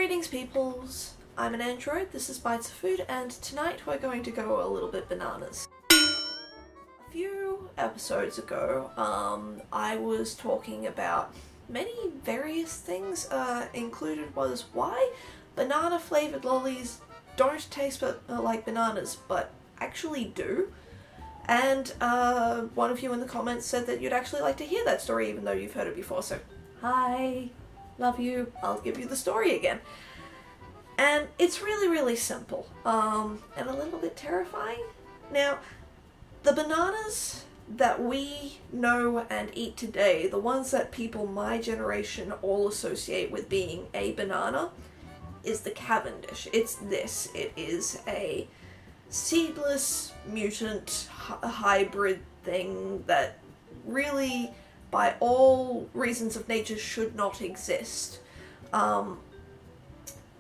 Greetings peoples, I'm an android, this is Bytes of Food, and tonight we're going to go a little bit bananas. A few episodes ago, I was talking about many various things. Included was why banana flavored lollies don't taste like bananas, but actually do. And one of you in the comments said that you'd actually like to hear that story even though you've heard it before, so hi, love you, I'll give you the story again. And it's really simple, and a little bit terrifying. Now, the bananas that we know and eat today, the ones that people my generation all associate with being a banana, is the Cavendish. It's this. It is a seedless, mutant, hybrid thing that really, by all reasons of nature, should not exist.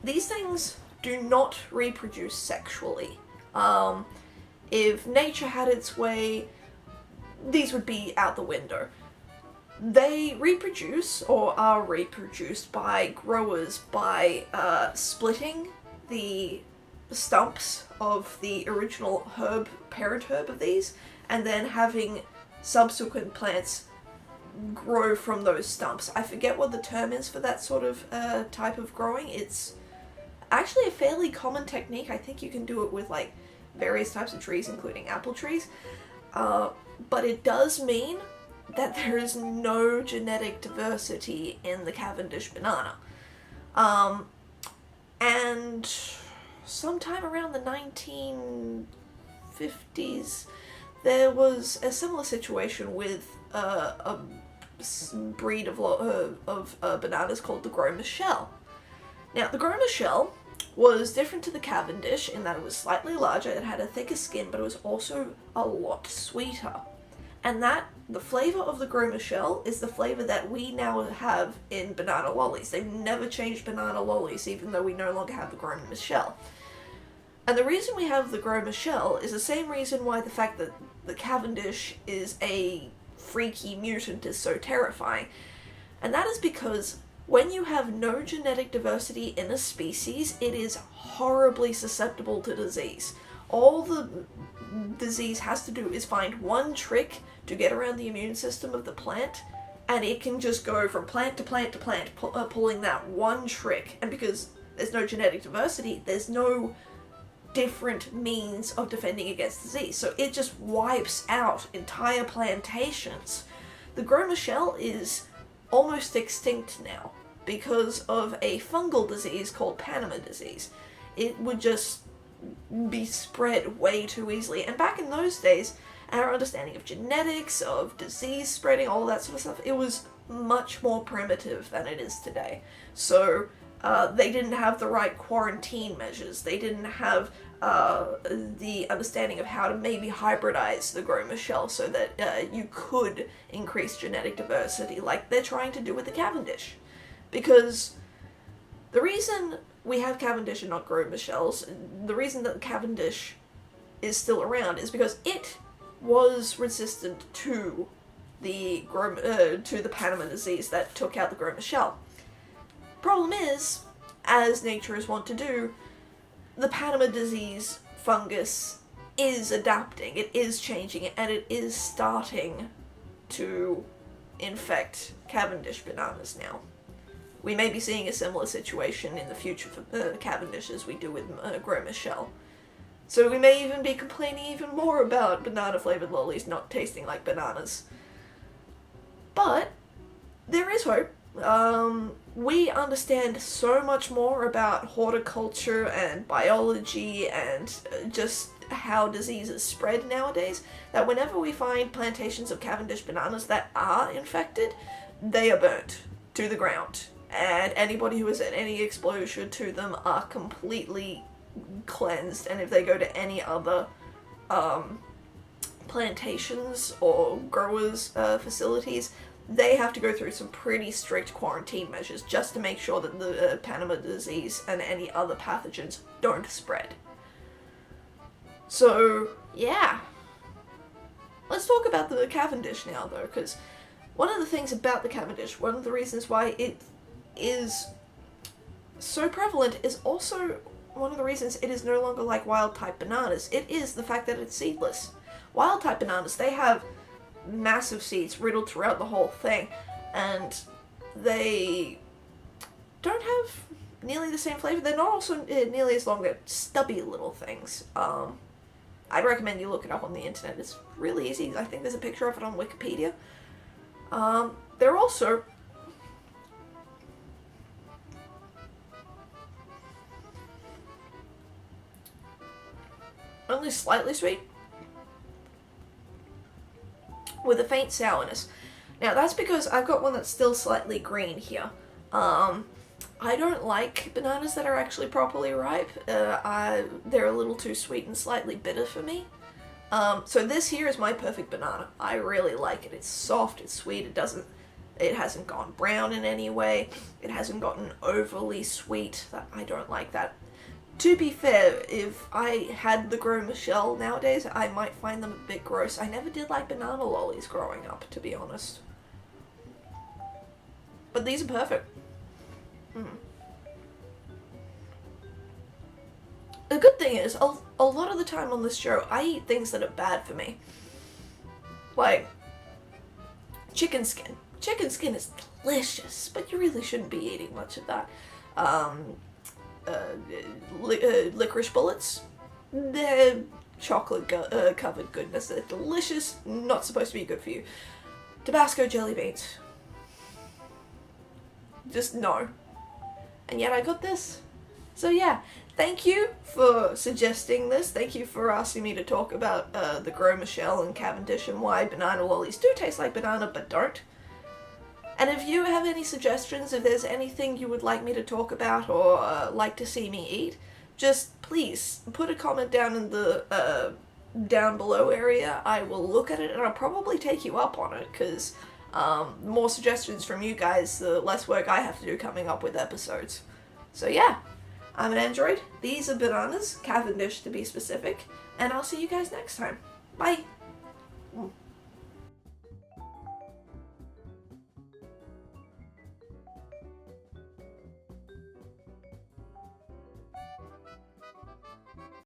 These things do not reproduce sexually. If nature had its way, these would be out the window. They reproduce, or are reproduced, by growers by splitting the stumps of the original parent herb of these, and then having subsequent plants grow from those stumps. I forget what the term is for that sort of type of growing. It's actually a fairly common technique. I think you can do it with like various types of trees, including apple trees. But it does mean that there is no genetic diversity in the Cavendish banana. And sometime around the 1950s, there was a similar situation with a breed of bananas called the Gros Michel. Now, the Gros Michel was different to the Cavendish in that it was slightly larger, it had a thicker skin, but it was also a lot sweeter. And the flavour of the Gros Michel is the flavour that we now have in banana lollies. They've never changed banana lollies, even though we no longer have the Gros Michel. And the reason we have the Gros Michel is the same reason why the fact that the Cavendish is a freaky mutant is so terrifying. And that is because when you have no genetic diversity in a species, it is horribly susceptible to disease. All the disease has to do is find one trick to get around the immune system of the plant, and it can just go from plant to plant to plant, pulling that one trick. And because there's no genetic diversity, there's no different means of defending against disease. So it just wipes out entire plantations. The Gros Michel is almost extinct now because of a fungal disease called Panama disease. It would just be spread way too easily. And back in those days, our understanding of genetics, of disease spreading, all that sort of stuff, it was much more primitive than it is today. So they didn't have the right quarantine measures. They didn't have the understanding of how to maybe hybridize the Gros Michel so that you could increase genetic diversity like they're trying to do with the Cavendish. Because the reason we have Cavendish and not Gros Michels, the reason that Cavendish is still around is because it was resistant to the Panama disease that took out the Gros Michel. Problem is, as nature is wont to do, the Panama disease fungus is adapting, it is changing, and it is starting to infect Cavendish bananas now. We may be seeing a similar situation in the future for Cavendish as we do with Gros Michel. So we may even be complaining even more about banana-flavoured lollies not tasting like bananas. But there is hope. We understand so much more about horticulture and biology and just how diseases spread nowadays that whenever we find plantations of Cavendish bananas that are infected, they are burnt to the ground. And anybody who has had any exposure to them are completely cleansed. And if they go to any other plantations or growers' facilities, they have to go through some pretty strict quarantine measures just to make sure that the Panama disease and any other pathogens don't spread. So, yeah. Let's talk about the Cavendish now, though, because one of the things about the Cavendish, one of the reasons why it is so prevalent is also one of the reasons it is no longer like wild-type bananas. It is the fact that it's seedless. Wild-type bananas, they have massive seeds riddled throughout the whole thing, and they don't have nearly the same flavor. They're not also nearly as long. They're stubby little things. I'd recommend you look it up on the internet. It's really easy. I think there's a picture of it on Wikipedia. They're also only slightly sweet with a faint sourness. Now that's because I've got one that's still slightly green here. I don't like bananas that are actually properly ripe. They're a little too sweet and slightly bitter for me. So this here is my perfect banana. I really like it. It's soft, it's sweet, it hasn't gone brown in any way. It hasn't gotten overly sweet. I don't like that. To be fair, if I had the Gros Michel nowadays, I might find them a bit gross. I never did like banana lollies growing up, to be honest. But these are perfect. The good thing is, a lot of the time on this show, I eat things that are bad for me. Like chicken skin. Chicken skin is delicious, but you really shouldn't be eating much of that. Licorice bullets. They're chocolate covered goodness. They're delicious, not supposed to be good for you. Tabasco jelly beans. Just no. And yet I got this. So yeah, thank you for suggesting this. Thank you for asking me to talk about the Gros Michel and Cavendish and why banana lollies do taste like banana but don't. And if you have any suggestions, if there's anything you would like me to talk about or like to see me eat, just please put a comment down in the down below area. I will look at it and I'll probably take you up on it, because more suggestions from you guys, the less work I have to do coming up with episodes. So yeah, I'm an android. These are bananas, Cavendish to be specific, and I'll see you guys next time. Bye!